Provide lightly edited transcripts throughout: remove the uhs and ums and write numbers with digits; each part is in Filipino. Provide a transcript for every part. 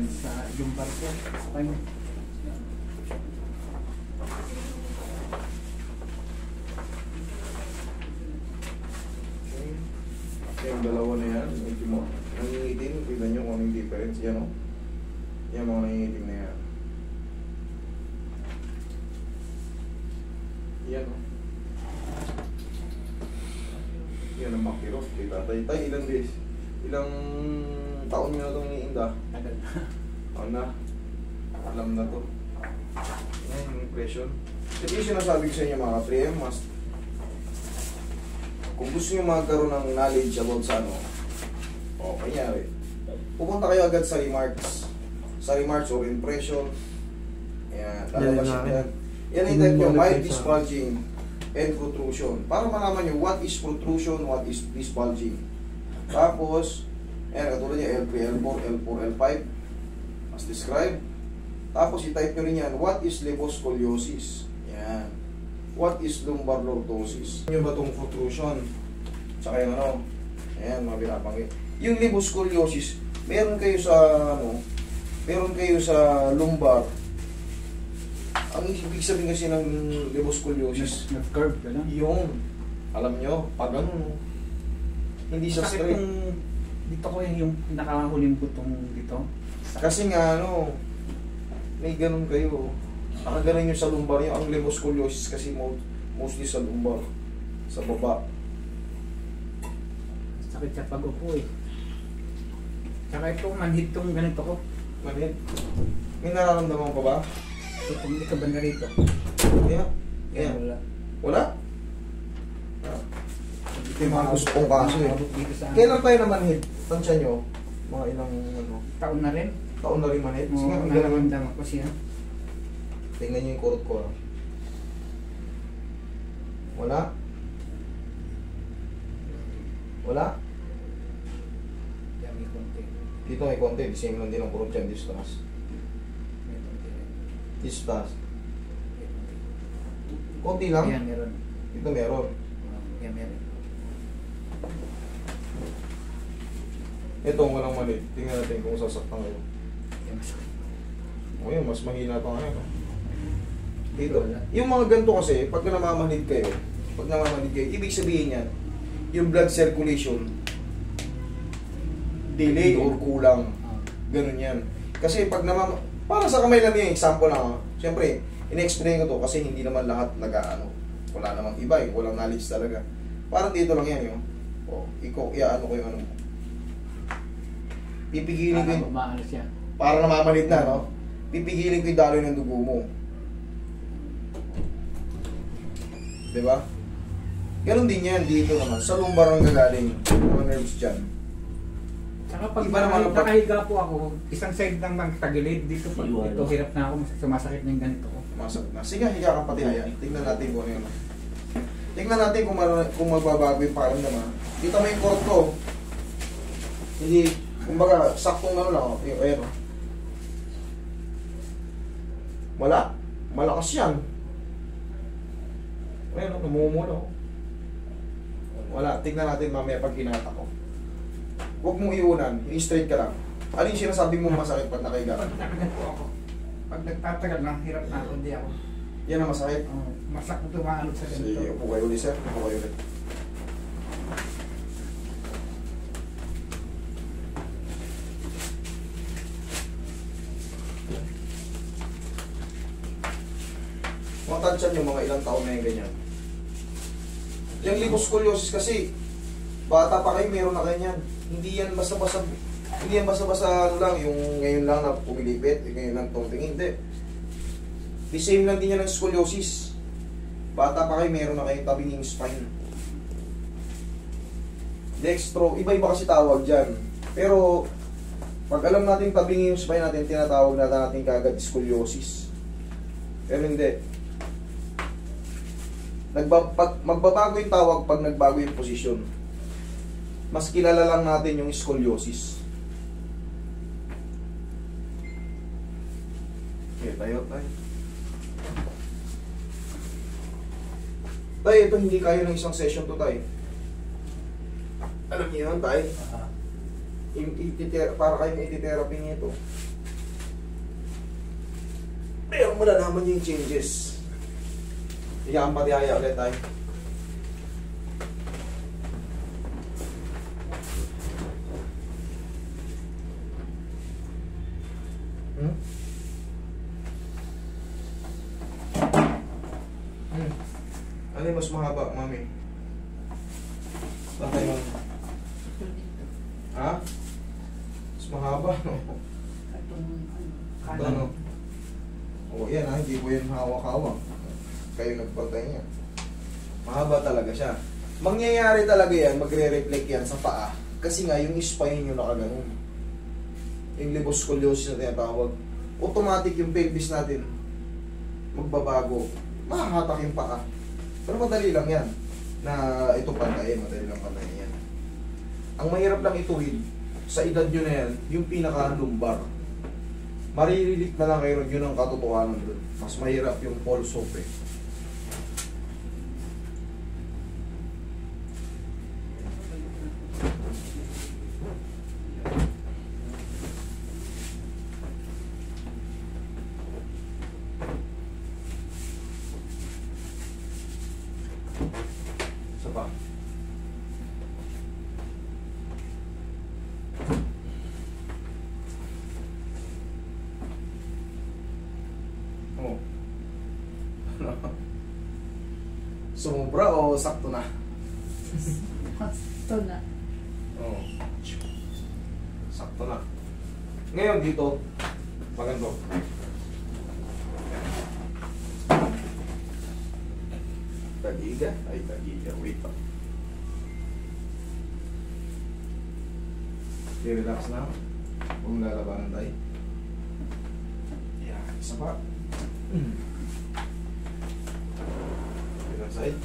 Yan, sa lumbar ko. Spine. Yung dalawa na yan, medyo mo. Nangingitim, tignan nyo kung anong difference. Yan o. Yan mga nangingitim na yan. Yan o. Yan ang makirot. Kay tatay. Tay, ilang days? Ilang taon nyo na itong iniinda? Tagal na. Taon na. Alam na to. Yan yung impression. Ito yung sinasabi ko sa inyo mga 3M, kung gusto nyo magkaroon ng knowledge about sa ano, o kanyari, pupunta kayo agad sa remarks. Sa remarks or impression. Ayan, lalabas yan. Yan ang type nyo, mild disbulging and protrusion. Para malaman nyo what is protrusion, what is disbulging. Tapos, ayan, katulad niya, L3, L4, L4, L5, as described. Tapos, i-type nyo rin yan, what is levoscoliosis. Yan. What is lumbar lordosis? Yung ba itong protrusion? Tsaka yung ano, ayan, mga binabanggit. Yung levoscoliosis, meron kayo sa, ano, meron kayo sa lumbar. Ang ibig sabihin kasi ng levoscoliosis, Nag-curve ka lang. yung, alam nyo, pag ano, hindi sa Sakit straight. kung dito ko yung nakahuling butong dito. Kasi nga, ano, may ganun kayo. Nakaganan nyo sa lumbar nyo. Ang levoscoliosis kasi mostly sa lumbar. Sa baba. Sakit sa pag-upo eh. Tsaka ito, manhid tong ganito ko. Manit. May nararamdaman pa ba? Ito, hindi ka banda rito. Yeah. Yeah. Wala. Wala? Ah. Ito yung mga gusto kong kaso eh. Dito sa Kailan tayo na manhid? Tansya nyo? Mga ilang ano, taon na rin. taon na rin manhid? Oo, Sige, nararamdaman ko siya. tingnan nyo yung kurot ko. Wala? Wala? Yan, may konti. Dito may konti. Same lang din ang kurot dyan. Distas. May konti rin. Distas. May konti. Konti lang? Yan, meron. Dito meron. Yan, meron. Ito walang mali. Tingnan natin kung sasaktan kayo. Yan, masakit. O yun, mas mahina pa ngayon. No? Dito. Wala. Yung mga ganito kasi, pag namamanid kayo, ibig sabihin yan, yung blood circulation, delay or kulang. Ganun yan. Kasi pag para sa kamay lang yung example lang. Siyempre, in-explain ko to kasi hindi naman lahat nag-ano. Wala namang iba eh. Walang knowledge talaga. Parang dito lang yan yung, ikaw, iaano ko yung ano mo. Pipigilin ko yung, Umaano siya. para namamanid na, no? Pipigilin ko yung daloy ng dugo mo. Diba? Ganon din yan dito naman. Sa lumbar ang gagaling. Mga nerves dyan. Saka pag Iba naman ang nakahiga po ako, isang side lang ng tagilid dito. Pag Iwan. ito, hirap na ako, sumasakit na yung ganito ko. Masakit na. Sige, higa ka pati haya. Tingnan natin kung ano yun. Tingnan natin kung magbabago yung pakiramdam ha. Dito may cord ko. Hindi, kumbaga, saktong ano lang. Ayan o. Wala. Malakas yan. Ayan o, namumula o. Wala. Tingnan natin mamaya pag hinata ko. Huwag mong iunan. I-straight ka lang. Ano yung sinasabi mo masakit pag nakahiga? Pag nakagat po ako, pag nagtatagal lang, hirap na ako, hindi ako. Yan ang masakit. Masakit tumahalog sa Sige, ganito. upo kayo ulit sir. Upo kayo ulit. Matansyan yung mga ilang taon na yung ganyan. Yung liposcoliosis kasi, bata pa kayo, meron na ganyan. Hindi yan basta-basta, ano lang, yung ngayon lang na pumilipit, yung ngayon lang tumingin. Hindi. The same lang din yan ng scoliosis. Bata pa kayo, meron na kayong tabinging spine. Dextro, iba-iba kasi tawag dyan. Pero, pag alam natin tabinging spine natin, tinatawag natin kagad scoliosis. Pero hindi. Magbabago yung tawag pag nagbago yung posisyon. Mas kilala lang natin yung scoliosis. Okay, tayo. Tay, ito hindi kaya ng isang session to, tay. Alam niyo yun, tay? Para kayong ititherapy nito. malalaman niyo yung changes. Higa ang patihaya ulit tayo. Hmm? Ano yung mas mahaba, mami? Tatay mo. Ha? Mas mahaba, no? Ano? Oo, yan ha, hindi po yan hawak-hawak. Kayo nagpagtay niya. Mahaba talaga siya. Mangyayari talaga yan, magre-reflect yan sa paa. Kasi nga, yung spine nyo nakaganon. Yung liboscoliosis na tinatawag. Automatic yung pelvis natin magbabago. Mahahatak yung paa. Pero madali lang yan. Na ito pantay, madali lang pantay yan. Ang mahirap lang ituwid, sa edad nyo na yan, yung pinaka-lumbar. Maririlit na lang kayo, yun ang katotohanan doon. Mas mahirap yung pulse off eh. Isa pa. Oh. Sumubra o sakto na? Sakto na. Oo. Sakto na. Ngayon dito, maganda. Tagiga? Ay, tagiga. Wait pa. Okay, relax na. Huwag lalabanan tayo. Yan, isa pa. Ilang side.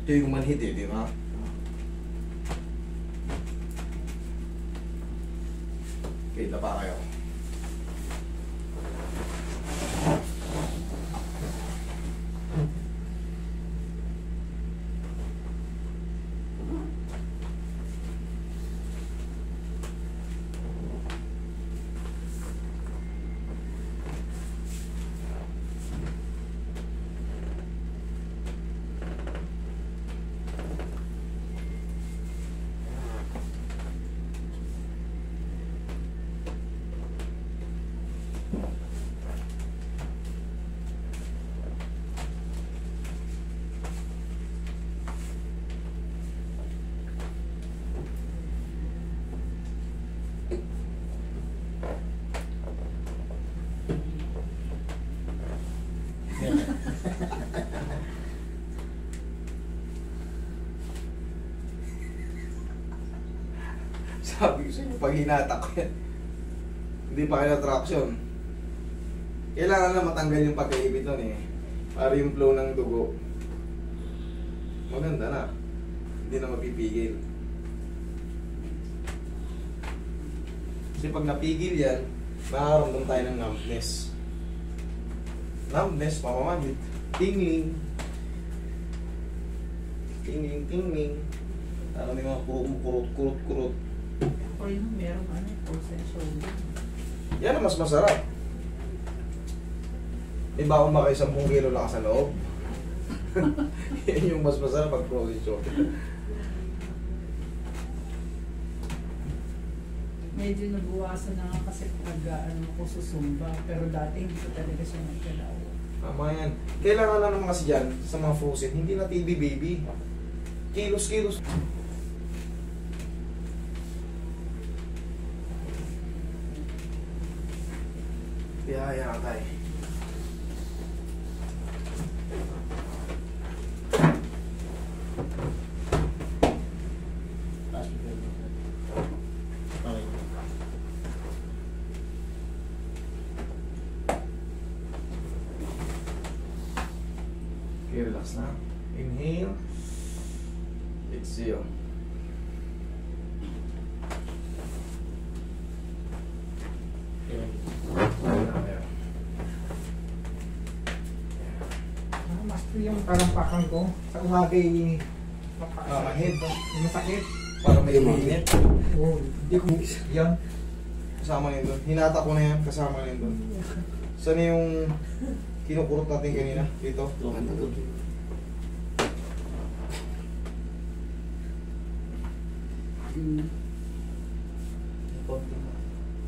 Ito yung manhid eh, di ba? Okay, laba kayo. Sabi ko sa inyo, pag hinatak ko yan, hindi pa kayo traction. Kailangan na matanggal yung pagkaibit nun eh. Para yung flow ng dugo, maganda na. Hindi na mapipigil. Kasi pag napigil yan, makakaramdam tayo ng numbness. Numbness, mamamagit. Tingling. Tingling, tingling. Parang may mga kurot-kurot. O yun, meron pulse and shoulder. Yan ang mas masarap. May baon ba kayo 10 kilo lang sa loob? Yan yung mas masarap pag frozen shoulder. Medyo nabuwasan na nga kasi pag ko susumba. Pero dati hindi ko talaga siya nagkalaw. Tama yan. Kailangan lang naman kasi dyan, sa mga frozen, hindi na TV baby. Kilos. Kaya tayo. Okay, relax na. Inhale. Exhale. yung karampakan ko. Sa umagay, Mahid. masakit. Para may uminit. Oo, hindi ko Yan. Kasama na yun doon. Hinata ko na yan. Kasama na yun doon. Saan yung kinukurot natin kanina? Dito.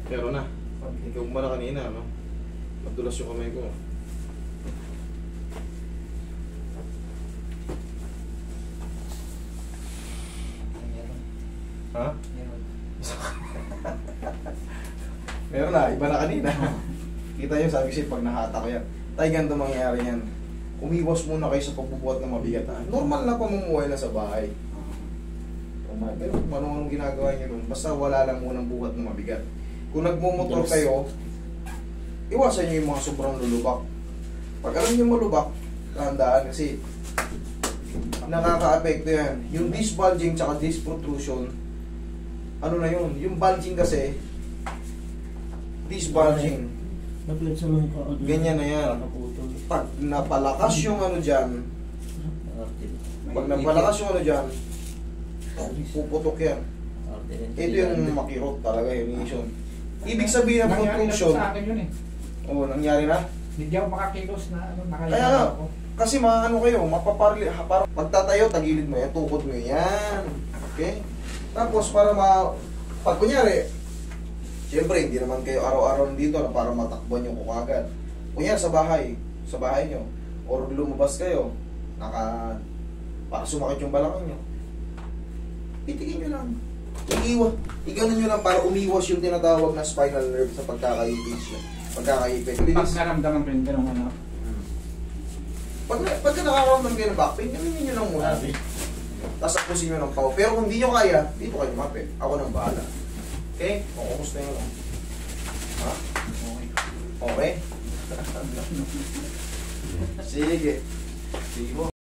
Pero na. Ikaw ba na kanina, no? Madulas yung kamay ko. Ha? Meron na, iba na kanina. Kita nyo, sabi kasi pag nahata ko yan. Tayo ganito mangyayari yan. Umiwas muna kayo sa pagbubuhat ng mabigat. Normal na pamumuhay na sa bahay. Normal. Pero kung anong ginagawa nyo nun, basta wala lang munang buhat ng mabigat. Kung nagmumotor kayo, iwasan nyo yung mga sobrang lulubak. Pag alam nyo malubak, tandaan kasi nakaka-apekto yan. Yung disc bulging tsaka disc protrusion, ano na yun? Yung bulging kasi, disc bulging, ganyan na yan. Pag napalakas yung ano dyan, pag napalakas yung ano dyan, puputok yan. Ito yung makirot talaga yung issue. Ibig sabihin ng nangyari na protrusion, sa akin yun eh. oh, nangyari na. Hindi ako makakilos na ano, Kaya nakayaan ako. kasi maano kayo, mapaparli, parang pagtatayo, tagilid mo yan, tukod mo yan. Okay? Tapos para pag kunyari, siyempre hindi naman kayo araw-araw dito na para matakbuhan yung kukagad. Kunyari sa bahay nyo, or lumabas kayo, para sumakit yung balakang nyo, titigin nyo lang. Iganon nyo lang para umiwas yung tinatawag na spinal nerve sa pagkakaipit. Pag naramdaman ko yung ganun ano. Pagka nakakaramdam kayo ng back pain, gawin nyo lang muna. Tapos apusin nyo ng pao. Pero kung hindi nyo kaya, dito kayo lumapit. Ako nang bahala. Okay? O, kumusta nyo lang. Ha? Okay? Sige. Sige mo.